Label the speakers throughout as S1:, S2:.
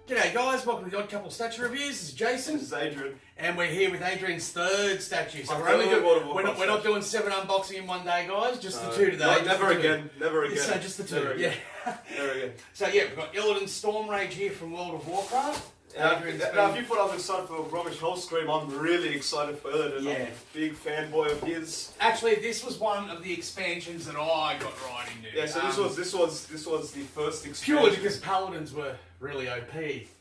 S1: G'day guys, welcome to the Odd Couple Statue Reviews. This is Jason.
S2: This is Adrian.
S1: And we're here with Adrian's third statue. So we're not doing 7 unboxing in one day, guys, just the 2 today.
S2: Never again.
S1: So just the 2, yeah.
S2: Never again.
S1: So yeah, we've got Illidan Stormrage here from World of Warcraft.
S2: Now, if you thought I was excited for Rubbish Hellscream, I'm really excited for Illidan.
S1: Yeah.
S2: I'm a big fanboy of his.
S1: Actually, this was one of the expansions that I got right into.
S2: Yeah, so this was the first expansion.
S1: Purely because Paladins were really OP.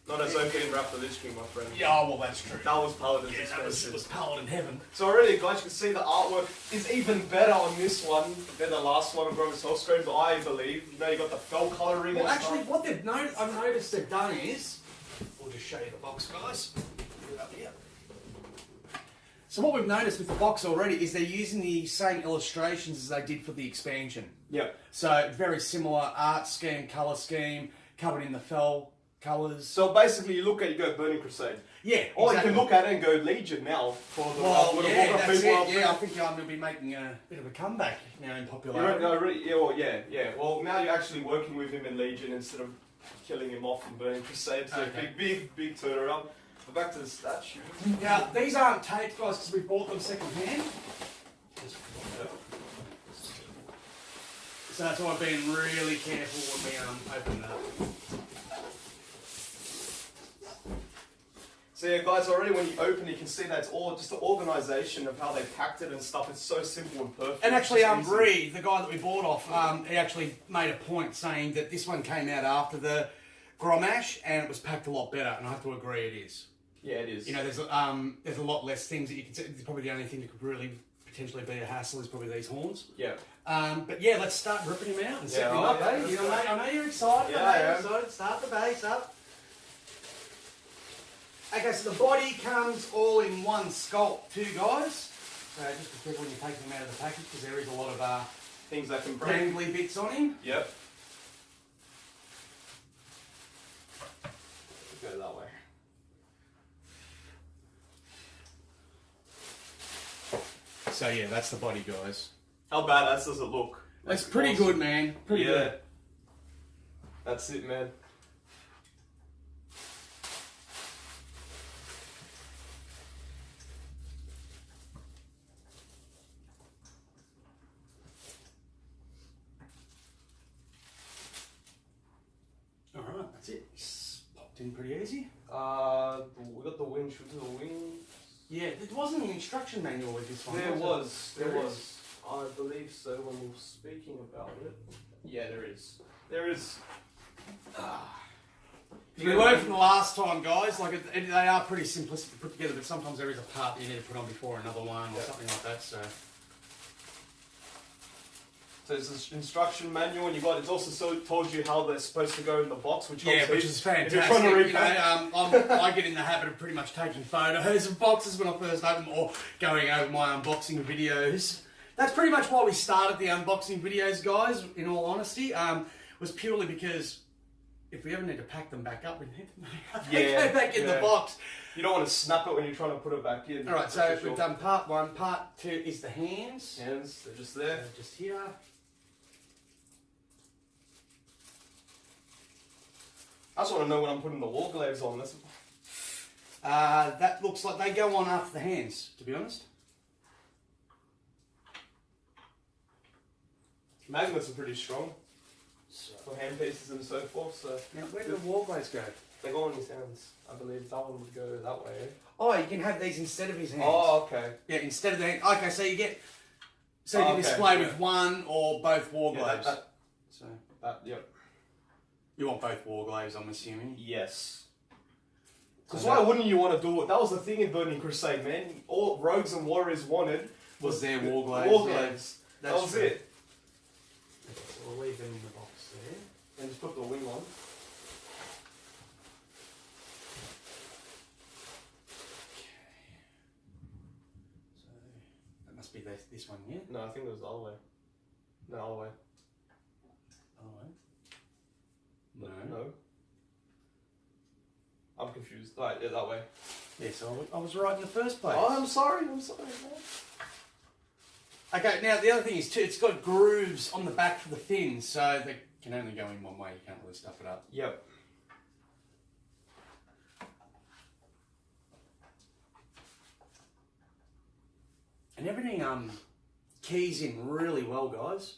S2: Not as OP in Wrath of the Lich King, my friend.
S1: Yeah, well that's true.
S2: That was Paladin's
S1: expansion. That was Paladin heaven.
S2: So already, guys, you can see the artwork is even better on this one than the last one of Rubbish Hellscream, I believe. You know, you got the fell colouring.
S1: Well, actually, what I've noticed they've done is, we'll just show you the box, guys. Put it up here. So what we've noticed with the box already is they're using the same illustrations as they did for the expansion.
S2: Yep.
S1: So very similar art scheme, colour scheme, covered in the fell colours.
S2: So basically, you go Burning Crusade.
S1: Yeah,
S2: or you can look at it and go Legion now for the
S1: Warcraft people. Yeah, I think I'm going to be making a bit of a comeback now in popularity.
S2: Well, now you're actually working with him in Legion instead of killing him off in Burning Crusade. So big turnaround. But back to the statue.
S1: Now, these aren't taped, guys, because we bought them second hand. So that's why I've been really careful when we open it up.
S2: So yeah, guys, already when you open it, you can see that it's all just the organisation of how they packed it and stuff. It's so simple and perfect.
S1: And actually, Bree, the guy that we bought off, he actually made a point saying that this one came out after the Gromash and it was packed a lot better, and I have to agree it is.
S2: Yeah, it is.
S1: You know, there's a lot less things that you can see. Probably the only thing that could really potentially be a hassle is probably these horns.
S2: Yeah.
S1: But yeah, let's start ripping him out and setting him up, eh? You know, mate, I know you're excited.
S2: Yeah, I am.
S1: Excited. Start the base up. Okay, so the body comes all in one sculpt too, guys. So just be careful when you take them out of the package because there is a lot of
S2: things that can break.
S1: dangly bits on him.
S2: Yep. Go that way.
S1: So yeah, that's the body, guys.
S2: How badass does it look?
S1: That's pretty good, man. Pretty good.
S2: That's it, man.
S1: Alright, that's it. It's popped in pretty easy.
S2: We got the wing. Should we do the wings?
S1: Yeah, there wasn't an instruction manual with this one.
S2: There was. I believe so when we were speaking about it. Yeah, there is. There is.
S1: We learned from the last time, guys. Like they are pretty simplistic to put together, but sometimes there is a part that you need to put on before another one or something like that.
S2: So there's this instruction manual, and it's also told you how they're supposed to go in the box, which
S1: is fantastic. If you're trying to read I get in the habit of pretty much taking photos of boxes when I first open them, or going over my unboxing videos. That's pretty much why we started the unboxing videos, guys. In all honesty, was purely because if we ever need to pack them back up, we need to go back in the box.
S2: You don't want to snap it when you're trying to put it back in.
S1: All right, so we've done part 1. Part 2 is the hands.
S2: Hands, they're just there.
S1: They're just here.
S2: I just want to know when I'm putting the wall glaives on.
S1: That looks like they go on after the hands, to be honest.
S2: Magnets are pretty strong for hand pieces and so forth. So
S1: now, where do the wall glaives go?
S2: They go on his hands. I believe that one would go that way.
S1: Oh, you can have these instead of his hands.
S2: Oh, okay.
S1: Yeah, instead of the hand. Okay, so you get. So you can display with one or both wall glaives.
S2: Yep.
S1: You want both war glaives, I'm assuming?
S2: Yes. Because why wouldn't you want to do it? That was the thing in Burning Crusade, man. All rogues and warriors wanted
S1: was their war glaives.
S2: War glaives.
S1: Yeah.
S2: That was it.
S1: Okay, so we'll leave them in the box there.
S2: And just put the wing on.
S1: Okay. So, that must be this one here?
S2: No, I think it was the other way. No, other way. No. I'm confused. Right, yeah, that way.
S1: Yeah, so I was right in the first place.
S2: Oh, I'm sorry, man.
S1: Okay, now the other thing is too, it's got grooves on the back for the fins, so they can only go in one way. You can't really stuff it up.
S2: Yep.
S1: everything keys in really well, guys.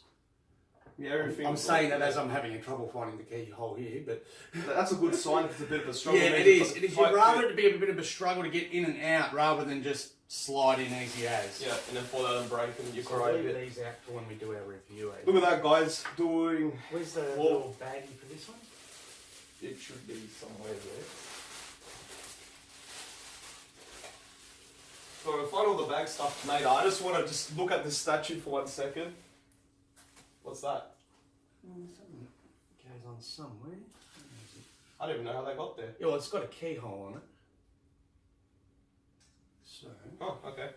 S2: Yeah, everything.
S1: I'm saying that as I'm having trouble finding the keyhole here, but
S2: that's a good sign if it's a bit of a struggle.
S1: Yeah, it is. It is. You'd rather it to be a bit of a struggle to get in and out rather than just slide in easy as.
S2: Yeah, and then fall out and break and you
S1: cry a bit. These out for when we do our review. Eh?
S2: Look at that, guys. Doing.
S1: Where's the little baggie for this one?
S2: It should be somewhere there. So to find all the bag stuff made, I just want to just look at this statue for 1 second. What's that?
S1: Something goes on somewhere.
S2: I don't even know how they got there.
S1: Yeah, well, it's got a keyhole on it. So.
S2: Oh, okay.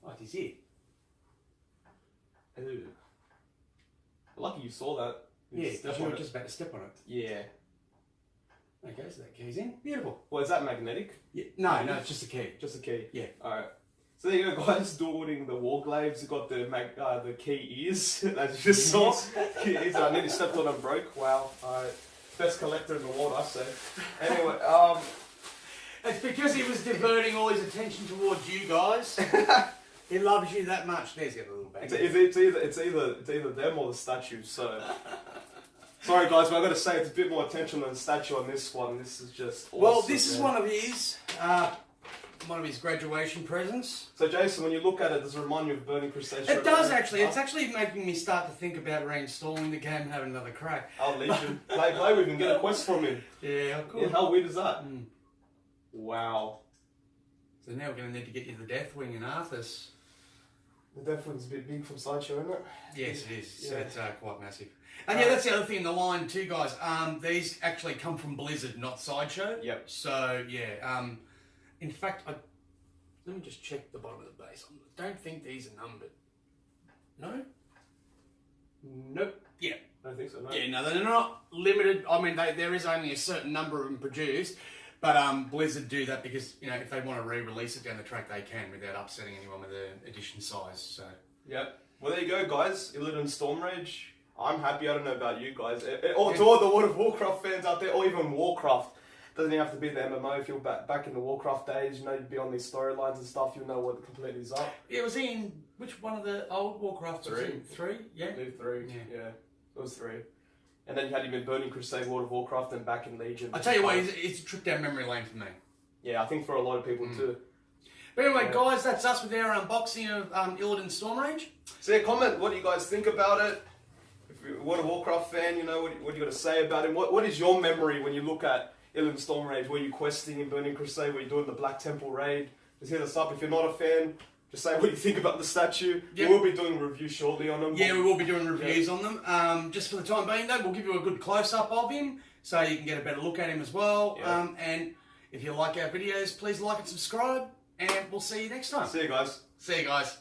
S1: Oh, it is it.
S2: Ooh. Lucky you saw that.
S1: Yeah, because you were just about to step on it.
S2: Yeah.
S1: Okay, so that key's in. Beautiful.
S2: Well, is that magnetic?
S1: Yeah. No, it's just a key.
S2: Just a key?
S1: Yeah.
S2: Alright. So there you go, guys. Dueling the Warglaives. You got the key ears, as you just saw. Key ears. I nearly stepped on and broke. Wow. Alright. Best collector in the world, I say. Anyway,
S1: It's because he was diverting all his attention towards you guys. He loves you that much. There's your little bag.
S2: It's either them or the statues. So sorry, guys, but I've got to say it's a bit more attention than the statue on this one. This is just awesome,
S1: well, this is one of his graduation presents.
S2: So, Jason, when you look at it, does it remind you of Burning Crusade?
S1: It does actually. It's actually making me start to think about reinstalling the game and having another crack.
S2: Oh, Legion. play with him. Get a quest from him.
S1: Yeah, cool.
S2: Yeah, how weird is that? Mm. Wow.
S1: So now we're going to need to get you the Deathwing and Arthas.
S2: The Deathwing's a bit big from Sideshow, isn't it?
S1: Yes, it is.
S2: Yeah.
S1: So it's quite massive. And yeah, that's the other thing in the line too, guys. These actually come from Blizzard, not Sideshow.
S2: Yep.
S1: So yeah. In fact, let me just check the bottom of the base. I don't think these are numbered. No? Nope. Yeah.
S2: I don't think so, no.
S1: Yeah, no, they're not limited. I mean, there is only a certain number of them produced. But Blizzard do that because, you know, if they want to re-release it down the track, they can without upsetting anyone with the edition size. So.
S2: Yep. Well, there you go, guys. Illidan Stormrage. I'm happy. I don't know about you guys. Or to all the World of Warcraft fans out there, or even Warcraft. Doesn't even have to be the MMO. If you're back in the Warcraft days, you know, you'd be on these storylines and stuff. You know what completely is up.
S1: Yeah, was he in which one of the old Warcrafts?
S2: 3.
S1: 3? Yeah.
S2: 3. Yeah. It was 3. And then you had him in Burning Crusade, World of Warcraft, and back in Legion.
S1: I tell you what, it's a trip down memory lane for me.
S2: Yeah, I think for a lot of people too.
S1: But anyway, guys, that's us with our unboxing of Illidan Stormrage.
S2: So yeah, comment what do you guys think about it. If you're a World of Warcraft fan, you know, what do you got to say about him? What is your memory when you look at Illidan Stormrage? Were you questing in Burning Crusade? Were you doing the Black Temple raid? Just hit us up. If you're not a fan, just say what you think about the statue. Yep. We will be doing a review shortly on them.
S1: Yeah, we will be doing reviews on them. Just for the time being, though, we'll give you a good close-up of him so you can get a better look at him as well. Yeah. And if you like our videos, please like and subscribe, and we'll see you next time.
S2: See you guys.
S1: See you guys.